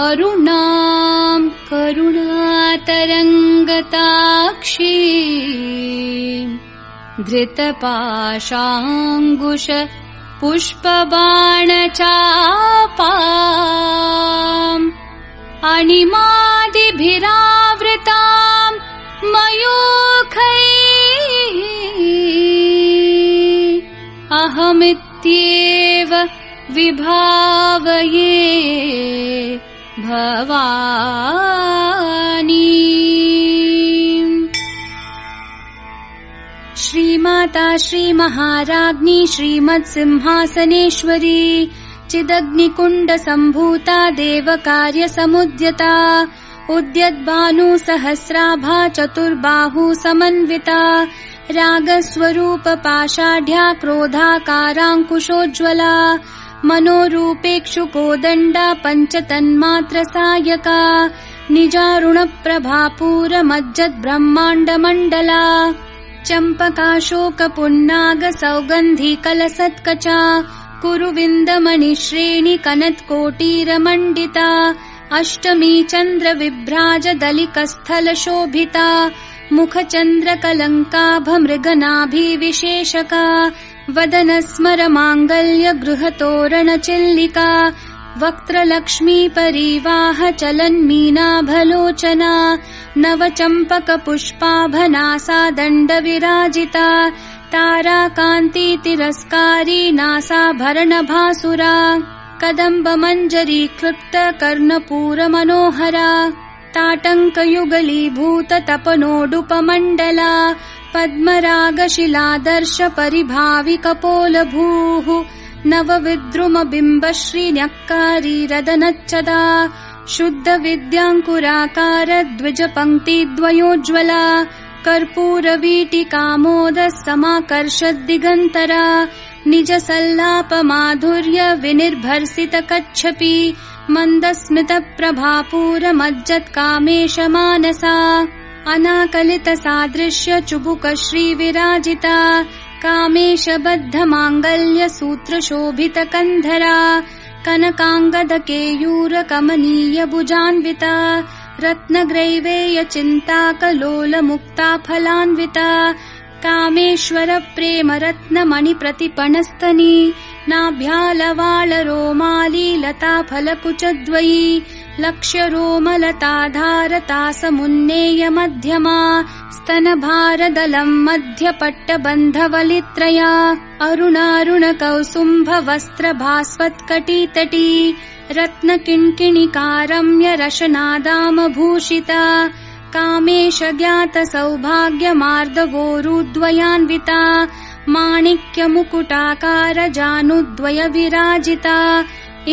अरुणां करुणातरङ्गताक्षी धृतपाशाङ्कुश पुष्पबाणचापाम् अणिमादिभिरावृतां मयूखैः अहमित्येव विभावये भवानी। श्रीमाता श्रीमहाराज्ञी श्रीमत्सिंहासनेश्वरी चिदग्निकुण्डसम्भूता देवकार्यसमुद्यता उद्यद्भानुसहस्राभा चतुर्बाहु समन्विता रागस्वरूपपाषाढ्या क्रोधाकाराङ्कुशोज्ज्वला मनोरूपेक्षुकोदण्डा पञ्चतन्मात्रसायका निजारुणप्रभापूरमज्जद्ब्रह्माण्डमण्डला चम्पकाशोकपुन्नागसौगन्धिकलसत्कचा कुरुविन्दमणिश्रेणि कनत्कोटीरमण्डिता अष्टमी चन्द्रविभ्राजदलिकस्थलशोभिता मुखचन्द्रकलङ्काभमृगनाभिविशेषका वदनस्मरमाङ्गल्यगृहतोरणचिल्लिका वक्त्रलक्ष्मीपरीवाह चलन्मीनाभलोचना नवचम्पकपुष्पाभनासा दण्डविराजिता ताराकान्तितिरस्कारी नासाभरणभासुरा कदम्बमञ्जरीक्लृप्तकर्णपूरमनोहरा ताटङ्कयुगलीभूततपनोडुपमण्डला पद्मरागशिलादर्शपरिभाविकपोलभूः नवविद्रुमबिम्बश्रीन्यक्कारी रदनच्चदा शुद्धविद्याङ्कुराकारद्विजपङ्क्तिद्वयोज्ज्वला कर्पूरवीटिकामोदसमाकर्षद्दिगन्तरा निजसल्लापमाधुर्य विनिर्भर्सितकच्छपि मन्दस्मितप्रभापूरमज्जत्कामेशमानसा अनाकलितसादृश्य चुबुकश्रीविराजिता कामेशबद्धमाङ्गल्यसूत्रशोभितकन्धरा कनकाङ्गदकेयूरकमनीयभुजान्विता रत्नग्रैवेयचिन्ताकलोलमुक्ताफलान्विता कामेश्वरप्रेमरत्नमणिप्रतिपणस्तनी नाभ्यालवालरोमाली लताफलकुचद्वयी लक्ष्यरोमलताधारतासमुन्नेयमध्यमा स्तनभारदलं मध्यपट्टबन्धवलित्रया अरुणारुणकौसुम्भवस्त्रभास्वत्कटितटी रत्नकिङ्किणिकारम्यरशनादामभूषिता कामेशज्ञातसौभाग्यमार्दवोरुद्वयान्विता माणिक्यमुकुटाकारजानुद्वयविराजिता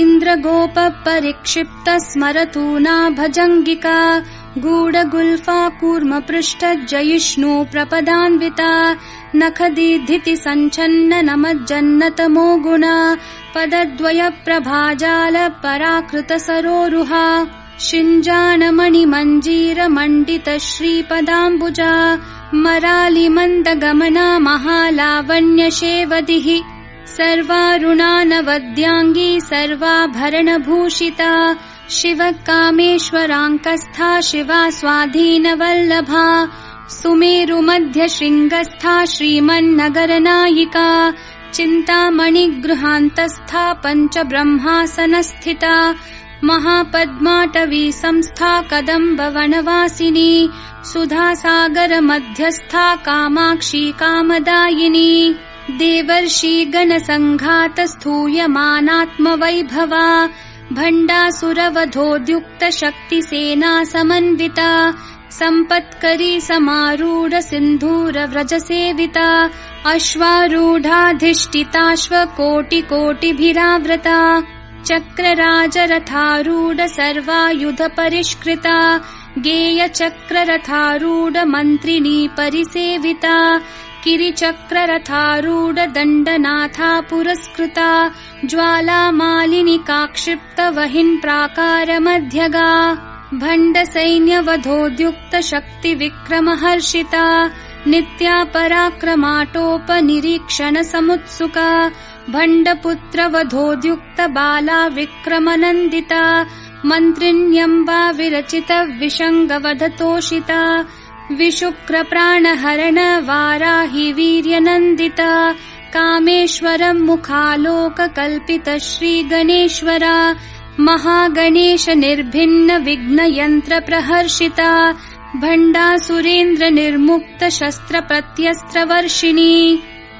इन्द्रगोपपरिक्षिप्तस्मरतूना भजङ्गिका गूढगुल्फा कूर्मपृष्ठजयिष्णु प्रपदान्विता नखदीधितिसञ्छन्ननमज्जन्नतमो गुणा पदद्वयप्रभाजालपराकृतसरोरुहा शिञ्जाणमणिमञ्जीरमण्डितश्रीपदाम्बुजा मरालिमन्दगमना महालावण्यशेवदिः सर्वारुणानवद्याङ्गी सर्वाभरणभूषिता शिवकामेश्वराङ्कस्था शिवा स्वाधीनवल्लभा सुमेरुमध्यशृङ्गस्था श्रीमन्नगरनायिका चिन्तामणिगृहान्तस्था पञ्चब्रह्मासनस्थिता महापद्माटवी संस्था कदम्बवनवासिनी सुधासागरमध्यस्था कामाक्षी कामदायिनी देवर्षिगणसङ्घातस्थूयमानात्मवैभवा भण्डासुरवधोद्युक्तशक्तिसेना समन्विता सम्पत्करी समारूढ सिन्धूरव्रजसेविता अश्वारूढाधिष्ठिताश्वकोटिकोटिभिरावृता चक्रराजरथारूढ सर्वायुधपरिष्कृता गेयचक्ररथारूढ मन्त्रिणी परिसेविता किरिचक्ररथारूढ दण्डनाथा पुरस्कृता ज्वालामालिनिकाक्षिप्तवहिन् प्राकारमध्यगा भण्डसैन्यवधोद्युक्तशक्तिविक्रमहर्षिता नित्या पराक्रमाटोपनिरीक्षणसमुत्सुका भण्डपुत्रवधोद्युक्तबाला विक्रमनन्दिता मन्त्रिण्यम्बा विरचित विषङ्गवधतोषिता विशुक्रप्राणहरण वाराहि वीर्यनन्दिता कामेश्वरं मुखालोककल्पित श्रीगणेश्वरा महागणेश निर्भिन्न विघ्नयन्त्र प्रहर्षिता भण्डासुरेन्द्र निर्मुक्त शस्त्र प्रत्यस्त्रवर्षिणी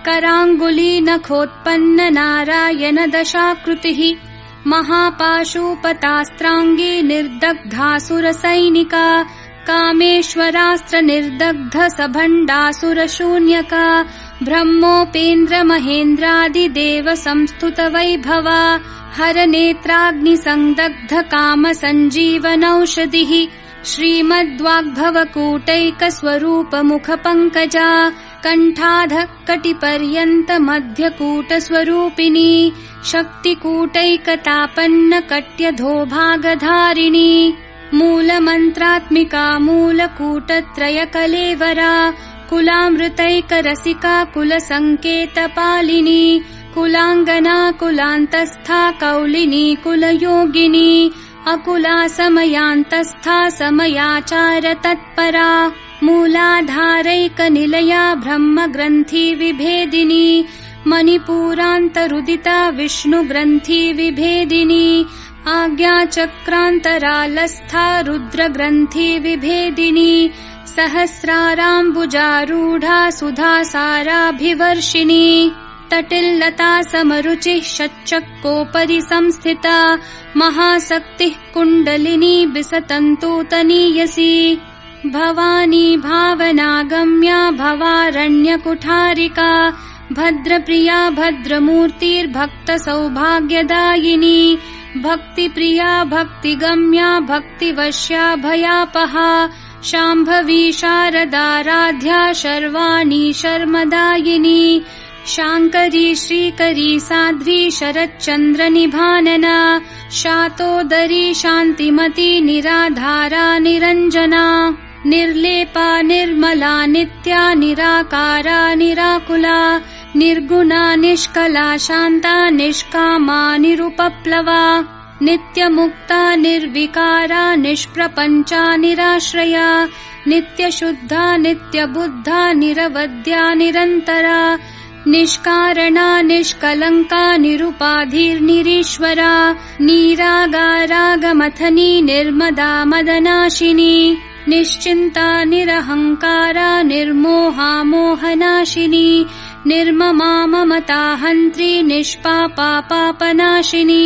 कराङ्गुली नखोत्पन्न नारायण दशाकृतिः महापाशुपतास्त्राङ्गी निर्दग्धासुरसैनिका कामेश्वरास्त्र निर्दग्ध सभण्डासुरशून्यका ब्रह्मोपेन्द्र महेन्द्रादिदेव संस्तुत वैभवा हर नेत्राग्निसंदग्ध काम सञ्जीवनौषधिः श्रीमद्वाग्भवकूटैक स्वरूप मुख पंकजा कण्ठाध कटिपर्यन्त मध्यकूट स्वरूपिणी शक्तिकूटैकतापन्न कट्यधोभागधारिणी मूलमन्त्रात्मिका मूलकूटत्रय कलेवरा कुलामृतैकरसिका कुलसङ्केतपालिनी कुलाङ्गना कुलान्तस्था कौलिनी कुलयोगिनी अकुला समयान्तस्था समयाचार तत्परा मूलाधारैकनिलया ब्रह्मग्रन्थि विभेदिनी मणिपूरान्तरुदिता विष्णुग्रन्थि विभेदिनी आज्ञाचक्रान्तरालस्था रुद्रग्रन्थि विभेदिनी सहस्राराम्बुजारूढा सुधासाराभिवर्षिणी तटिल्लता समरुचिः षट्चक्रोपरि संस्थिता महाशक्तिः कुण्डलिनी बिसतन्तूतनीयसी भवानी भावनागम्या भवारण्यकुठारिका भद्रप्रिया भद्रमूर्तिर्भक्तसौभाग्यदायिनी भक्तिप्रिया भक्तिगम्या भक्तिवश्या भयापहा शाम्भवी शारदाराध्या शर्वाणी शर्मदायिनी शाङ्करी श्रीकरी साध्वी शरच्चन्द्रनिभानना शातोदरी शान्तिमती निराधारा निरञ्जना निर्लेपा निर्मला नित्या निराकारा निराकुला निर्गुणा निष्कला शान्ता निष्कामा निरुपप्लवा नित्यमुक्ता निर्विकारा निष्प्रपञ्चा निराश्रया नित्यशुद्धा नित्यबुद्धा निरवद्या निरन्तरा निष्कारणा निष्कलङ्का निरुपाधिर्निरीश्वरा नीरागारागमथनी निर्मदा मदनाशिनी निश्चिन्ता निरहङ्कारा निर्मोहा मोहनाशिनी निर्ममा ममता हन्त्री निष्पापा पापनाशिनी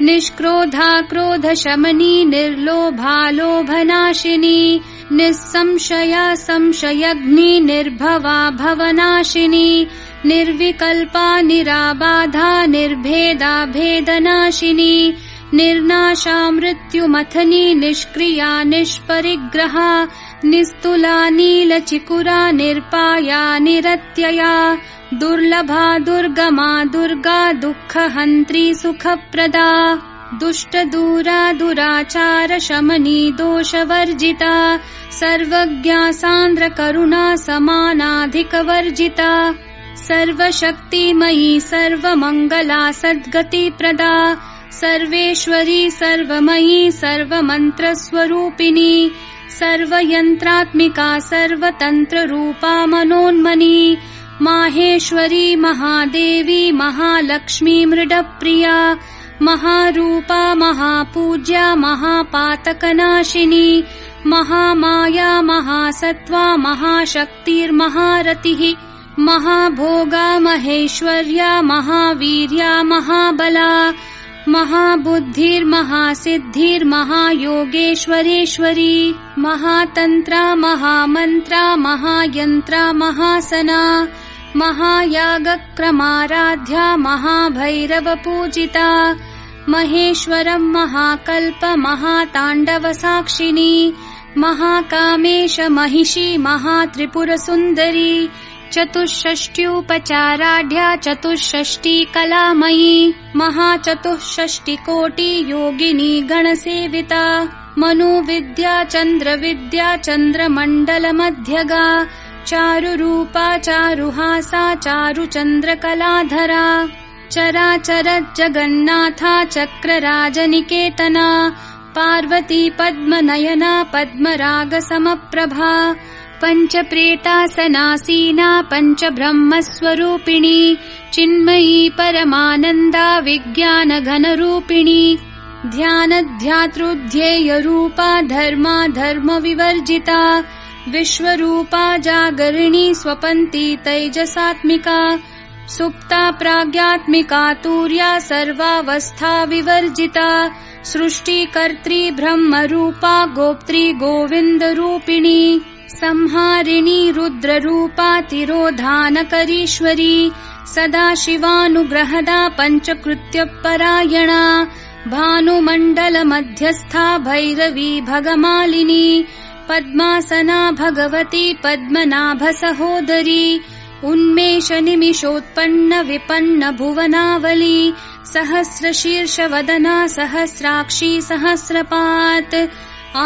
निष्क्रोधा क्रोधशमनी निर्लोभा लोभनाशिनी निस्संशया संशयग्नि निर्भवा भवनाशिनी निर्विकल्पा निराबाधा निर्भेदा भेदनाशिनी निर्नाशा मृत्युमथनी निष्क्रिया निष्परिग्रहा निस्तुला नीलचिकुरा निर्पाया निरत्यया दुर्लभा दुर्गमा दुर्गा दुःखहन्त्री सुखप्रदा दुष्टदूरा दुराचार शमनी दोषवर्जिता सर्वज्ञा सान्द्र करुणा समानाधिकवर्जिता सर्वशक्तिमयी सर्वमङ्गला सद्गतिप्रदा सर्वेश्वरी सर्वमयी सर्वमन्त्रस्वरूपिणी सर्वयन्त्रात्मिका सर्वतन्त्ररूपा मनोन्मनी माहेश्वरी महादेवी महालक्ष्मी मृडप्रिया महारूपा महापूज्या महापातकनाशिनी महामाया महासत्त्वा महाशक्तिर्महारतिः महाभोगा महेश्वर्या महावीर्या महाबला महाबुद्धिर्महासिद्धिर्महायोगेश्वरेश्वरी महातन्त्रा महामन्त्रा महायन्त्रा महासना महायागक्रमाराध्या महाभैरवपूजिता महेश्वरं महाकल्प महाताण्डवसाक्षिणी महाकामेश महिषी महात्रिपुरसुन्दरी चतुष्षष्ट्युपचाराढ्या चतुष्षष्टि कलामयी महाचतुष्षष्टिकोटि योगिनी गणसेविता मनुविद्या चन्द्रविद्या चन्द्रमण्डलमध्यगा चारुरूपा चारुहासा चारुचन्द्रकलाधरा चराचर जगन्नाथा चक्रराजनिकेतना पार्वती पद्मनयना पद्मरागसमप्रभा पञ्चप्रेतासनासीना पञ्चब्रह्मस्वरूपिणी चिन्मयी परमानन्दा विज्ञानघनरूपिणी ध्यानध्यातृध्येयरूपा धर्मा धर्मविवर्जिता विश्वरूपा जागरिणी स्वपन्ती तैजसात्मिका सुप्ता प्राज्ञात्मिका तुर्या सर्वावस्था विवर्जिता सृष्टिकर्त्री ब्रह्मरूपा गोप्त्री गोविन्दरूपिणी संहारिणी रुद्ररूपा तिरोधानकरीश्वरी सदाशिवानुग्रहदा पञ्चकृत्यपरायणा भानुमण्डलमध्यस्था भैरवी भगमालिनी पद्मासना भगवती पद्मनाभसहोदरी उन्मेषनिमिषोत्पन्न विपन्न भुवनावली सहस्रशीर्षवदना सहस्राक्षी सहस्रपात्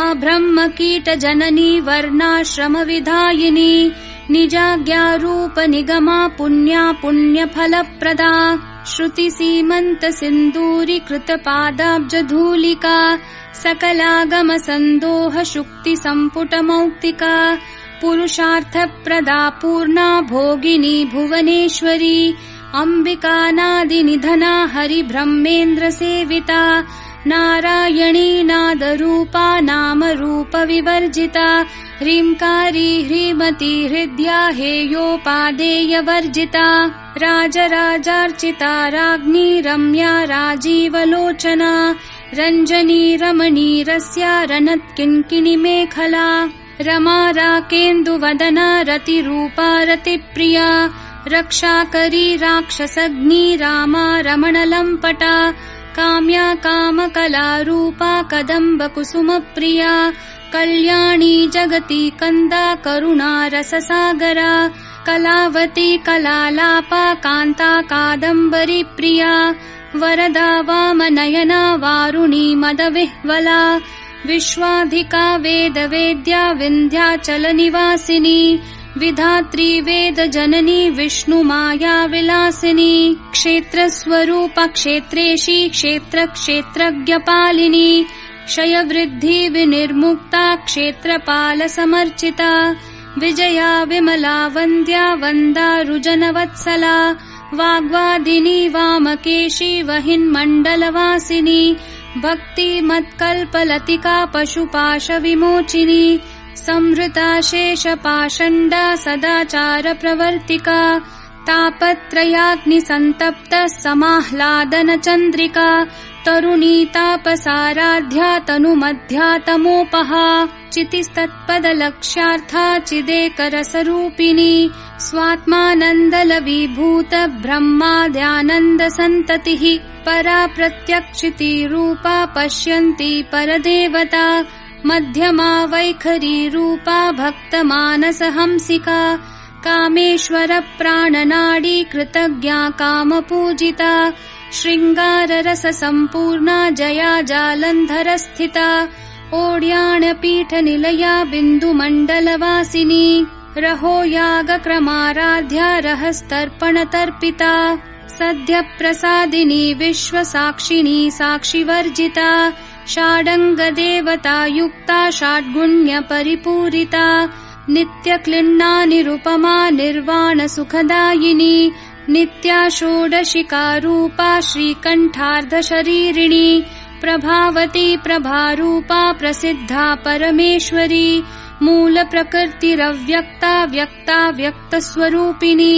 आब्रह्मकीटजननी वर्णाश्रमविधायिनी निजाज्ञारूपनिगमा पुण्या पुण्यफलप्रदा श्रुतिसीमन्तसिन्दूरीकृतपादाब्जधूलिका सकलागमसन्दोहशुक्तिसम्पुटमौक्तिका पुरुषार्थप्रदा पूर्णा भोगिनी भुवनेश्वरी अम्बिकानादिनिधना हरिब्रह्मेन्द्रसेविता नारायणी नादरूपा नामरूपविवर्जिता ह्रीङ्कारी ह्रीमती हृद्या हेयोपादेयवर्जिता राजराजार्चिता राज्ञी रम्या राजीवलोचना रञ्जनी रमणीरस्या रनत्किङ्किणिमेखला रमा राकेन्दुवदना रतिरूपा रतिप्रिया रक्षाकरी राक्षसग्नी रामा रमणलम्पटा काम्या कामकलारूपा कदम्बकुसुमप्रिया कल्याणी जगती कन्दा करुणा रससागरा कलावती कलालापा कान्ता कादम्बरी प्रिया वरदा वामनयना वारुणी मदविह्वला विश्वाधिका वेदवेद्या विन्ध्याचलनिवासिनी विधात्री वेदजननी विष्णुमाया विलासिनी क्षेत्रस्वरूपा क्षेत्रेशी क्षेत्रक्षेत्रज्ञपालिनी क्षयवृद्धि विनिर्मुक्ता क्षेत्रपालसमर्चिता विजया विमला वन्द्या वन्दारुजनवत्सला वाग्वादिनी वामकेशी वहिन्मण्डलवासिनी भक्तिमत्कल्पलतिका पशुपाशविमोचिनी संहृता शेषपाषण्डा सदाचारप्रवर्तिका तापत्रयाग्निसन्तप्ता समाह्लादनचन्द्रिका तरुणी तापसाराध्या तनुमध्या तमोपहा चितिस्तत्पदलक्ष्यार्था चिदेकरसरूपिणी स्वात्मानन्दलविभूत ब्रह्माद्यानन्दसन्ततिः परा प्रत्यक्षितिरूपा पश्यन्ती परदेवता मध्यमा वैखरी रूपा भक्तमानसहंसिका कामेश्वरप्राणनाडी कृतज्ञा कामपूजिता शृङ्गाररससम्पूर्णा जया जालन्धरस्थिता ओड्याणपीठनिलया बिन्दुमण्डलवासिनी रहो यागक्रमाराध्या रहस्तर्पणतर्पिता सद्यप्रसादिनी विश्वसाक्षिणी साक्षिवर्जिता षाडङ्गदेवतायुक्ता षड्गुण्यपरिपूरिता नित्यक्लिन्ना निरुपमा निर्वाणसुखदायिनी नित्या षोडशिकारूपा श्रीकण्ठार्धशरीरिणी प्रभावती प्रभारूपा प्रसिद्धा परमेश्वरी मूलप्रकृतिरव्यक्ता व्यक्ता व्यक्तस्वरूपिणी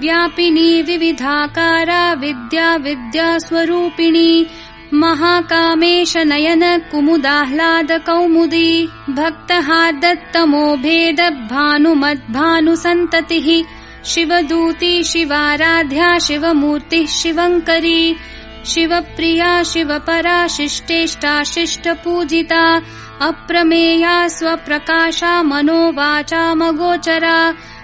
व्यापिनी विविधाकारा विद्या विद्यास्वरूपिणी महाकामेश नयन कुमुदाह्लाद कौमुदी भक्तहार्दत्तमो भेद भानुमद्भानुसन्ततिः शिवदूती शिवाराध्या शिवमूर्तिः शिवङ्करी शिवप्रिया शिवपरा शिष्टेष्टा शिष्टपूजिता अप्रमेया स्वप्रकाशा मनोवाचामगोचरा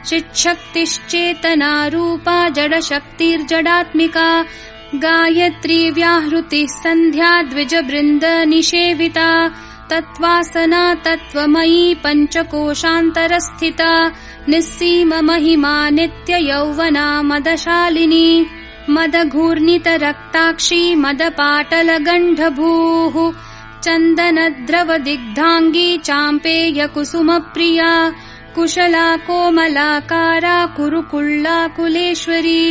चिच्छक्तिश्चेतनारूपा जडशक्तिर्जडात्मिका गायत्री व्याहृतिः सन्ध्या द्विजबृन्दनिषेविता तत्त्वासना तत्त्वमयी पञ्चकोशान्तरस्थिता निस्सीममहिमा नित्ययौवना मदशालिनी मदघूर्णितरक्ताक्षी मदपाटलगण्डभूः चन्दनद्रवदिग्धाङ्गी चाम्पेयकुसुमप्रिया कुशला कोमलाकारा कुरुकुल्ला कुलेश्वरी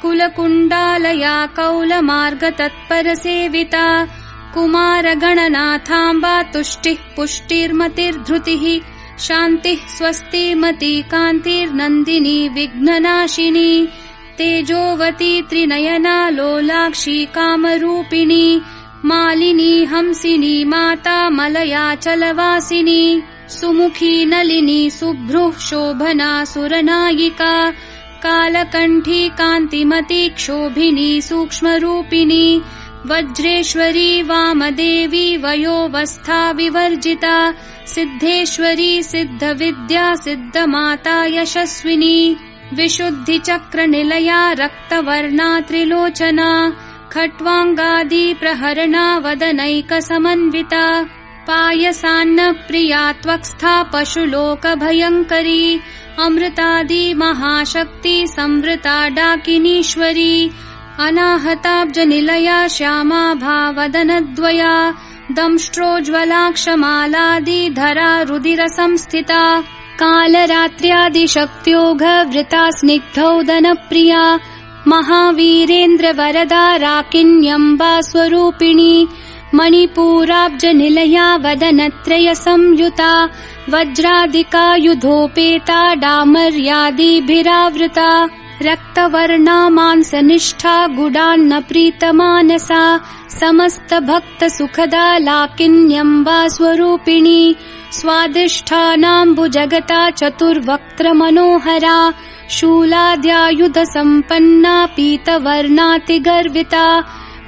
कुलकुण्डालया कौलमार्गतत्परसेविता कुमारगणनाथाम्बा तुष्टिः पुष्टिर्मतिर्धृतिः शान्तिः स्वस्तिमती कान्तिर्नन्दिनी विघ्ननाशिनी तेजोवती त्रिनयना लोलाक्षी कामरूपिणी मालिनी हंसिनी माता मलया चलवासिनी सुमुखी नलिनी सुभ्रुः शोभना सुरनायिका कालकण्ठी कान्तिमती क्षोभिनी सूक्ष्मरूपिणी वज्रेश्वरी वामदेवी वयोवस्था विवर्जिता सिद्धेश्वरी सिद्धविद्या सिद्धमाता यशस्विनी विशुद्धिचक्रनिलया रक्तवर्णा त्रिलोचना खट्वाङ्गादि प्रहरणा वदनैकसमन्विता पायसान्नप्रिया त्वक्स्था पशुलोकभयङ्करी अमृतादि महाशक्ति संवृता डाकिनीश्वरी अनाहताब्जनिलया श्यामा भावदनद्वया दंष्ट्रोज्ज्वलाक्षमालादिधरा रुदिरसंस्थिता कालरात्र्यादिशक्त्योघवृता स्निग्धौदनप्रिया महावीरेन्द्रवरदा राकिन्यम्बा स्वरूपिणी मणिपूराब्जनिलया वदनत्रयसंयुता वज्रादिकायुधोपेता डामर्यादिभिरावृता रक्तवर्णा मांसनिष्ठा गुडान्नप्रीतमानसा समस्तभक्तसुखदा लाकिन्यम्बा स्वरूपिणी स्वादिष्ठानाम्बुजगता चतुर्वक्त्रमनोहरा शूलाद्यायुधसम्पन्ना पीतवर्णातिगर्विता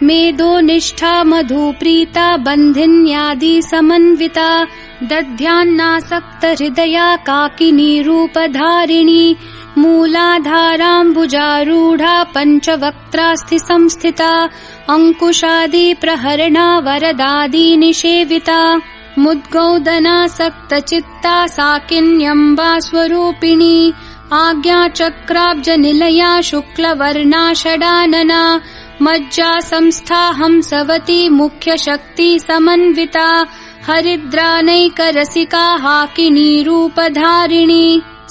मेदोनिष्ठा मधुप्रीता बन्धिन्यादिसमन्विता दध्यान्नासक्तहृदया काकिनी रूपधारिणी मूलाधाराम्बुजारूढा पञ्चवक्त्रास्थिसंस्थिता अङ्कुशादिप्रहरणा वरदादिनिषेविता मुद्गौदनासक्तचित्ता साकिन्यम्बा स्वरूपिणी आज्ञाचक्राब्जनिलया शुक्लवर्णा षडानना मज्जा संस्था हंसवती मुख्यशक्ति समन्विता हरिद्रानैकरसिका हाकिनी रूपधारिणी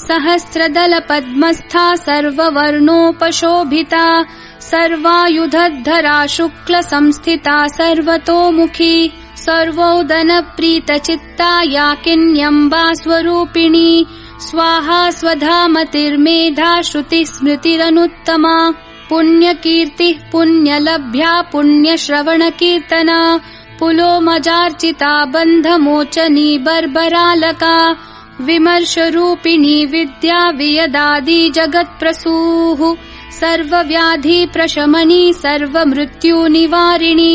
सहस्रदलपद्मस्था सर्ववर्णोपशोभिता सर्वायुधधरा शुक्लसंस्थिता सर्वतोमुखी सर्वोदनप्रीतचित्ता याकिन्यम्बा स्वरूपिणी स्वाहा स्वधामतिर्मेधा श्रुतिस्मृतिरनुत्तमा पुण्यकीर्तिः पुण्यलभ्या पुण्यश्रवणकीर्तना पुलोमजार्चिता बन्धमोचनी बर्बरालका विमर्शरूपिणी विद्या वियदादि जगत्प्रसूः सर्वव्याधिप्रशमनी सर्वमृत्युनिवारिणी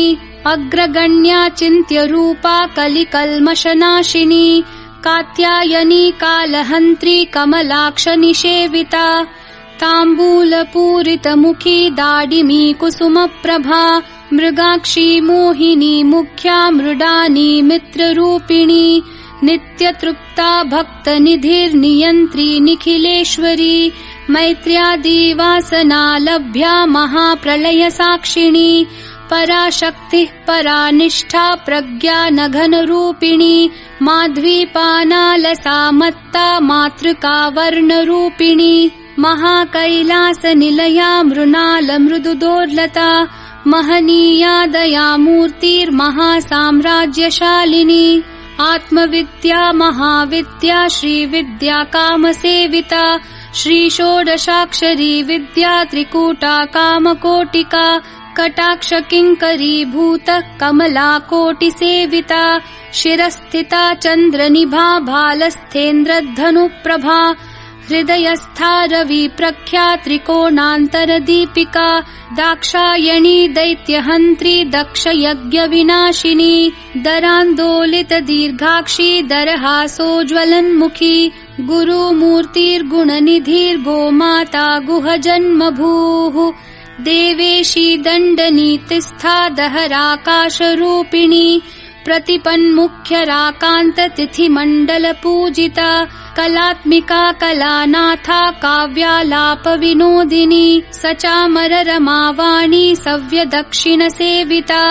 अग्रगण्या चिन्त्यरूपा कलिकल्मषनाशिनी कात्यायनी कालहन्त्री कमलाक्षनिषेविता ताम्बूलपूरितमुखी दाडिमी कुसुमप्रभा मृगाक्षी मोहिनी मुख्या मृडानी मित्ररूपिणी नित्यतृप्ता भक्तनिधिर्नियन्त्री निखिलेश्वरी मैत्र्यादिवासना लभ्या महाप्रलयसाक्षिणी पराशक्तिः परानिष्ठा प्रज्ञा नघनरूपिणी माध्वीपानालसा मत्ता मातृका वर्णरूपिणी महाकैलासनिलया मृणालमृदुदोर्लता महनीया दयामूर्तिर्महासाम्राज्यशालिनी आत्मविद्या महाविद्या श्रीविद्या कामसेविता श्रीषोडशाक्षरी विद्या त्रिकूटा कामकोटिका कटाक्षकिङ्करीभूतः कमलाकोटिसेविता शिरस्थिता चन्द्रनिभा भालस्थेन्द्रधनुप्रभा हृदयस्था रविप्रख्या त्रिकोणान्तरदीपिका दाक्षायणी दैत्यहन्त्री दक्षयज्ञविनाशिनी दरान्दोलितदीर्घाक्षी दरहासोज्ज्वलन्मुखी गुरुमूर्तिर्गुणनिधिर्गोमाता गुहजन्मभूः देवेशी दण्डनीतिस्था दहराकाशरूपिणी प्रतिपन्मुख्यराकान्ततिथिमण्डलपूजिता कलात्मिका कलानाथा काव्यालापविनोदिनी सचामररमावाणी सव्यदक्षिणसेविता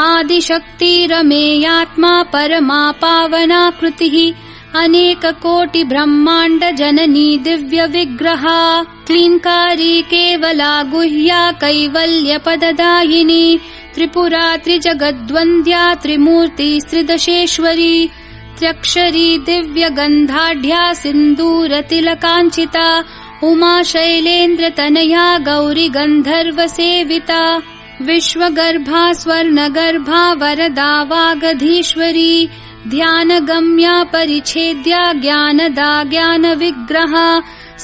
आदिशक्तिरमेयात्मा परमा पावना कृतिः अनेक कोटि ब्रह्मांड जननी दिव्य विग्रहा क्लींकारी केवला गुह्या कैवल्य पददायिनी त्रिपुरा त्रिजगद्वन्द्या त्रिमूर्ति त्रिदशेश्वरी त्र्यक्षरी दिव्य गंधाढ्या सिंदूर तिलकांचिता उमा शैलेन्द्र तनया गौरी गंधर्व सेविता विश्वगर्भा स्वर्णगर्भा वरदा वागधीश्वरी ध्यानगम्या परिच्छेद्या ज्ञानदा ज्ञान विग्रहा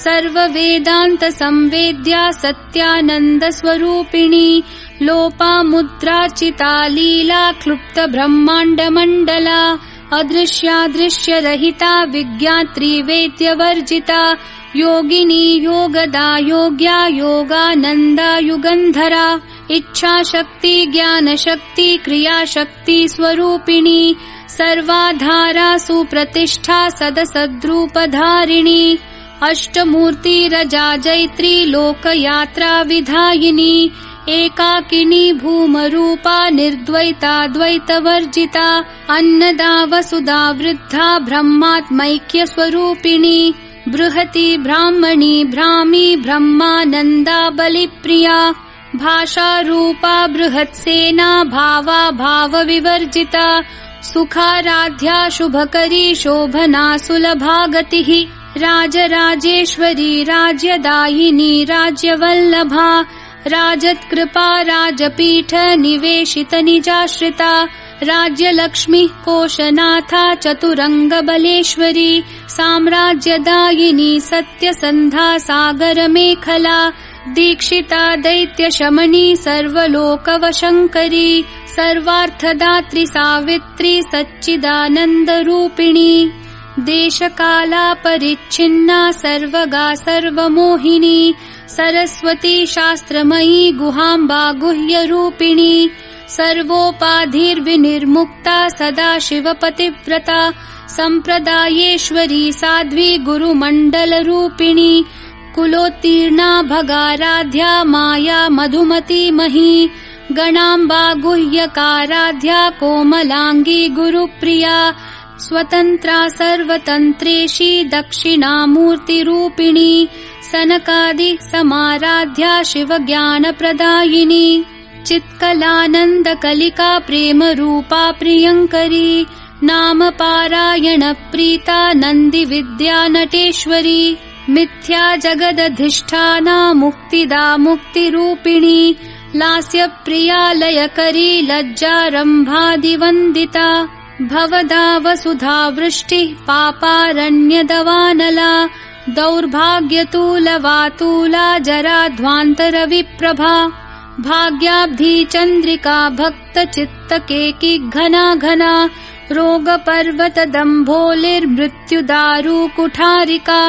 सर्ववेदांत संवेद्या सत्यानंद स्वरूपिणी लोपामुद्रार्चिता लीला क्लुप्त ब्रह्मांड मंडला अदृश्यादृश्य रहिता विज्ञात्री वेद्यवर्जिता योगिनी योगदा योग्या योगानंदा युगंधरा इच्छा शक्ति ज्ञान शक्ति क्रिया शक्ति स्वरूपिणी सर्वाधारा सुप्रतिष्ठा सदसद्रूपधारिणी अष्टमूर्ति रजा जैत्री लोकयात्रा विधायिनी एकाकिनी भूमरूपा निर्द्वैता द्वैतवर्जिता अन्नदा वसुधा वृद्धा ब्रह्मात्मैक्य स्वरूपिणी बृहती ब्राह्मणी भ्रामी ब्रह्मानंदा बलिप्रिया भाषा रूपा बृहत्सेना भावा भाव विवर्जिता सुखाराध्या शुभकरी शोभना सुलभा गतिः राजराजेश्वरी राज्यदायिनी राज्यवल्लभा राजत्कृपा राजपीठ निवेशित निजाश्रिता राज्यलक्ष्मी कोशनाथा चतुरंग बलेश्वरी साम्राज्यदायिनी सत्यसंधा सागर मेखला दीक्षिता दैत्य शमनी सर्वलोकवशंकरी सर्वार्थदात्री सावित्री सच्चिदानंद रूपिणी देशकाला परिच्छिन्ना सर्वगा सर्वमोहिनी सरस्वती शास्त्रमयी गुहाम्बा गुह्य रूपिणी सर्वोपाधिर्विनिर्मुक्ता सदा शिवपतिव्रता संप्रदायेश्वरी साध्वी गुरुमंडल रूपिणी कुलोत्तीर्णा भगाराध्या माया मधुमती मही गणाम्बा गुह्यकाराध्या कोमलांगी गुरुप्रिया स्वतंत्रा सर्वतंत्रेशी दक्षिणामूर्ति रूपिणी सनकादि समाराध्या शिव ज्ञान प्रदायिनी चित्कलानंद कलिका प्रेम रूपा प्रियंकरी नाम पारायण प्रीता नंदी विद्या नटेश्वरी मिथ्या जगदधिष्ठाना मुक्तिदा मुक्ति रूपिणी लास्य प्रिया लयकरी लज्जारंभादिवंदिता भवदा वसुधा वृष्टि पापारण्यदवानला दौर्भाग्यतूलवातूला जराध्वांतर विप्रभा भाग्याब्धि चंद्रिका भक्त चित्तकेकी घना घना रोग पर्वत दंभोलिर्मृत्युदारु कुठारिका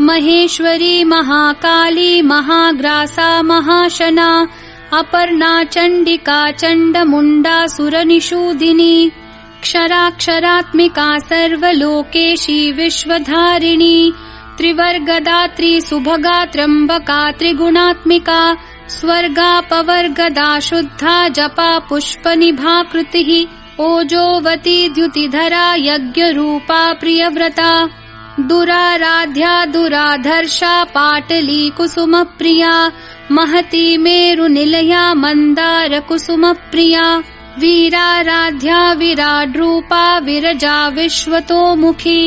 महेश्वरी महाकाली महाग्रासा महाशना अपर्णा चंडिका चंडमुंडा सुरनिषूदिनी क्षराक्षरात्मिका सर्वलोकेशी विश्वधारिणी त्रिवर्गदात्री सुभगा त्र्यंबका त्रिगुणात्मिका स्वर्गापवर्गदा शुद्धा जपा पुष्पनिभाकृतिः ओजोवती द्युतिधरा यज्ञरूपा प्रियव्रता दुराराध्या दुराधर्षा पाटली कुसुमप्रिया महती मेरुनिलया मन्दार कुसुमप्रिया वीराराध्या विराड्रूपा विरजा विश्वतोमुखी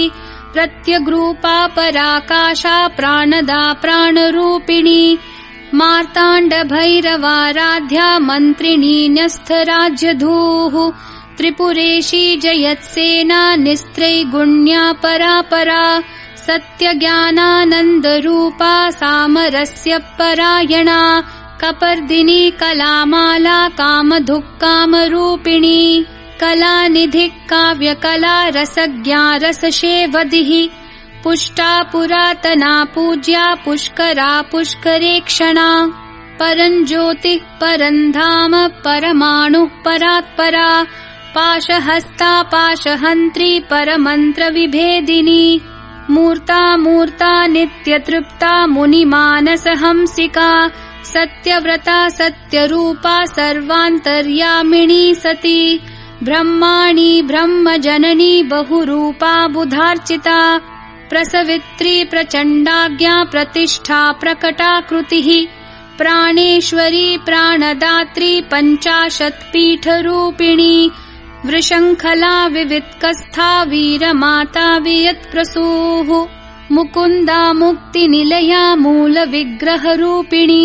प्रत्यग्रूपा पराकाशा प्राणदा प्राणरूपिणी मार्ताण्ड भैरवाराध्या मन्त्रिणी न्यस्थराज्यधूः त्रिपुरेशी जयत्सेना निस्त्रैगुण्या परापरा सत्यज्ञानानन्दरूपा सामरस्य परायणा कपर्दिनी कलामाला कामधुक्कामरूपिणी कलानिधिः काव्यकला रसज्ञा रसशेवदिः पुष्टा पुरातना पूज्या पुष्करा पुष्करेक्षणा परञ्ज्योतिः परन्धाम परमाणुः परात्परा पाशहस्ता पाशहन्त्री परमन्त्रविभेदिनी मूर्ता मूर्ता नित्यतृप्ता मुनिमानसहंसिका सत्यव्रता सत्यरूपा सर्वान्तर्यामिणी सती ब्रह्माणि ब्रह्मजननी बहुरूपा बुधार्चिता प्रसवित्री प्रचण्डाज्ञा प्रतिष्ठा प्रकटाकृतिः प्राणेश्वरी प्राणदात्री 50 पीठरूपिणी वृषङ्खला विवित्कस्था वीरमाता वियत्प्रसूः मुकुन्दा मुक्तिनिलया मूलविग्रहरूपिणी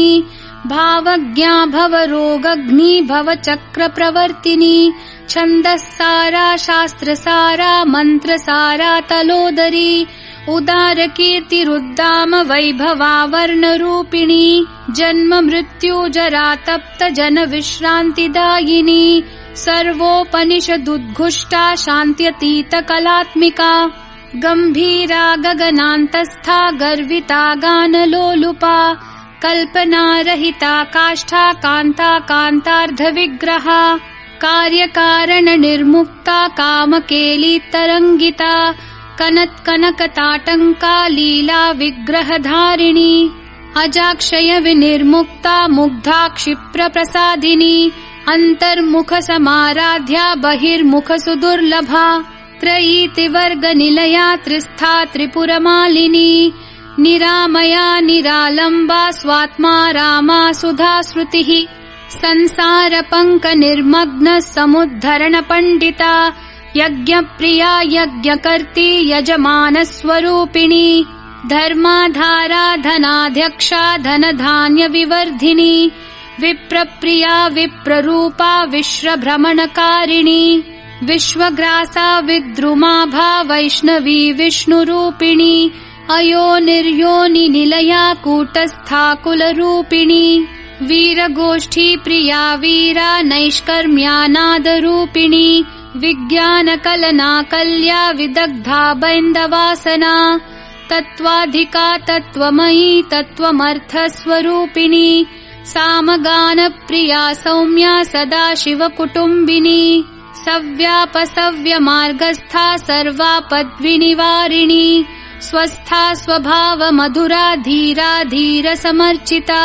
भावज्ञा भवरोगग्नि भवचक्रप्रवर्तिनी छन्दस्सारा शास्त्रसारा मन्त्रसारा तलोदरी उदारकीर्तिरुद्दाम वैभवा वर्णरूपिणी जन्म मृत्यु जरा तप्त जन विश्रान्तिदायिनी सर्वोपनिषदुद्घुष्टा शान्त्यतीत कलात्मिका गम्भीरा गगनान्तस्था गर्विता गानलोलुपा कल्पनारहिता काष्ठा कान्ता कान्तार्धविग्रहा कार्यकारणनिर्मुक्ता कामकेली तरङ्गिता कनत्कनकताटङ्का लीला विग्रहधारिणी अजाक्षय विनिर्मुक्ता मुग्धा क्षिप्रप्रसादिनी अन्तर्मुखसमाराध्या बहिर्मुख सुदुर्लभा त्रयीतिवर्गनिलया त्रिस्था त्रिपुरमालिनी निरामया निरालम्बा स्वात्मा रामा सुधा श्रुतिः संसारपङ्कनिर्मग्न समुद्धरणपण्डिता यज्ञप्रिया यज्ञकर्त्री यजमानस्वरूपिणी धर्माधारा धनाध्यक्षा धनधान्यविवर्धिनी विप्रप्रिया विप्ररूपा विश्वभ्रमणकारिणी विश्वग्रासा विद्रुमाभा वैष्णवी विष्णुरूपिणी अयोनिर्योनिनिलया कूटस्था कुलरूपिणी वीरगोष्ठी प्रिया वीरा नैष्कर्म्यानादरूपिणी विज्ञानकलनाकल्या विदग्धा बैन्दवासना तत्त्वाधिका तत्त्वमयी तत्त्वमर्थस्वरूपिणी सामगानप्रिया सौम्या सदाशिवकुटुम्बिनी सव्यापसव्यमार्गस्था सर्वापद्विनिवारिणी स्वस्था स्वभावमधुरा धीरा धीरसमर्चिता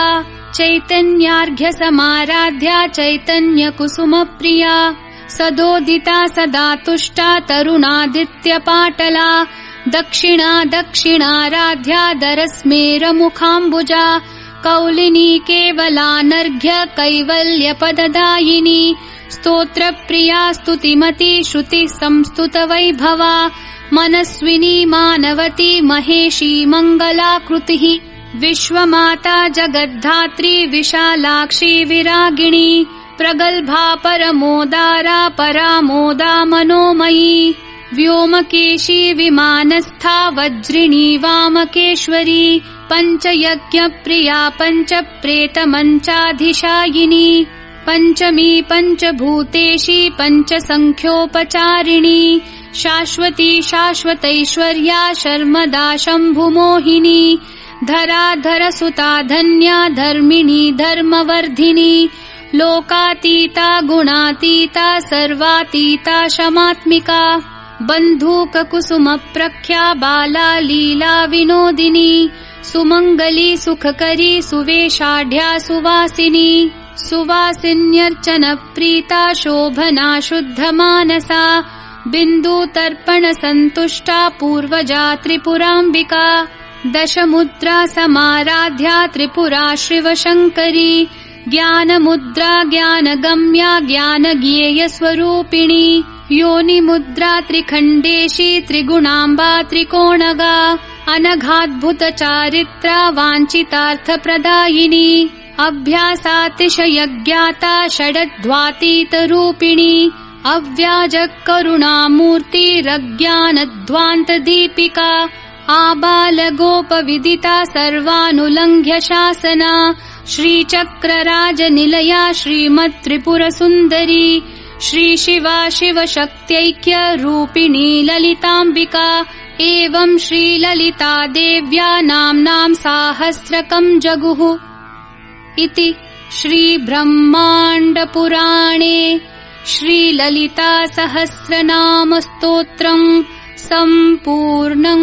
चैतन्यार्घ्यसमाराध्या चैतन्यकुसुमप्रिया सदोदिता सदा तुष्टा तरुणादित्यपाटला दक्षिणा दक्षिणाराध्या दरस्मेरमुखाम्बुजा कौलिनी केवलानर्घ्य कैवल्यपददायिनी स्तोत्रप्रिया स्तुतिमती श्रुति संस्तुतवैभवा मनस्विनी मानवती महेशी मङ्गलाकृतिः विश्वमाता जगद्धात्री विशालाक्षी विरागिणी प्रगल्भा परमोदारा परामोदा मनोमयी व्योमकेशी विमानस्था वज्रिणी वामकेश्वरी पञ्चयज्ञप्रिया पञ्चप्रेतमञ्चाधिशायिनी पञ्चमी पञ्चभूतेशी पञ्चसङ्ख्योपचारिणी शाश्वती शाश्वतैश्वर्या शर्मदा शम्भुमोहिनी धराधरसुता धन्या धर्मिणी धर्मवर्धिनी लोकातीता गुणातीता सर्वातीता शमात्मिका बन्धूककुसुमप्रख्या बाला लीला विनोदिनी सुमङ्गली सुखकरी सुवेशाढ्या सुवासिनी सुवासिन्यर्चनप्रीता शोभना शुद्धमानसा बिन्दुतर्पणसन्तुष्टा पूर्वजा त्रिपुराम्बिका दशमुद्रा समाराध्या त्रिपुरा शिवशङ्करी ज्ञानमुद्रा ज्ञानगम्या ज्ञानज्ञेयस्वरूपिणी योनिमुद्रा त्रिखण्डेशी त्रिगुणाम्बा त्रिकोणगा अनघाद्भुतचारित्रा वाञ्छितार्थप्रदायिनी अभ्यासातिशयज्ञाता षडध्वातीतरूपिणी अव्याजकरुणामूर्तिरज्ञानध्वान्तदीपिका आबालगोपविदिता सर्वानुलङ्घ्य शासना श्रीचक्रराजनिलया श्रीमत्त्रिपुरसुन्दरी श्रीशिवा शिवशक्त्यैक्य रूपिणी ललिताम्बिका एवं श्रीललिता देव्या नाम्नां साहस्रकं जगुः इति श्रीब्रह्माण्डपुराणे श्रीललिता सहस्रनामस्तोत्रम् सम्पूर्णम्।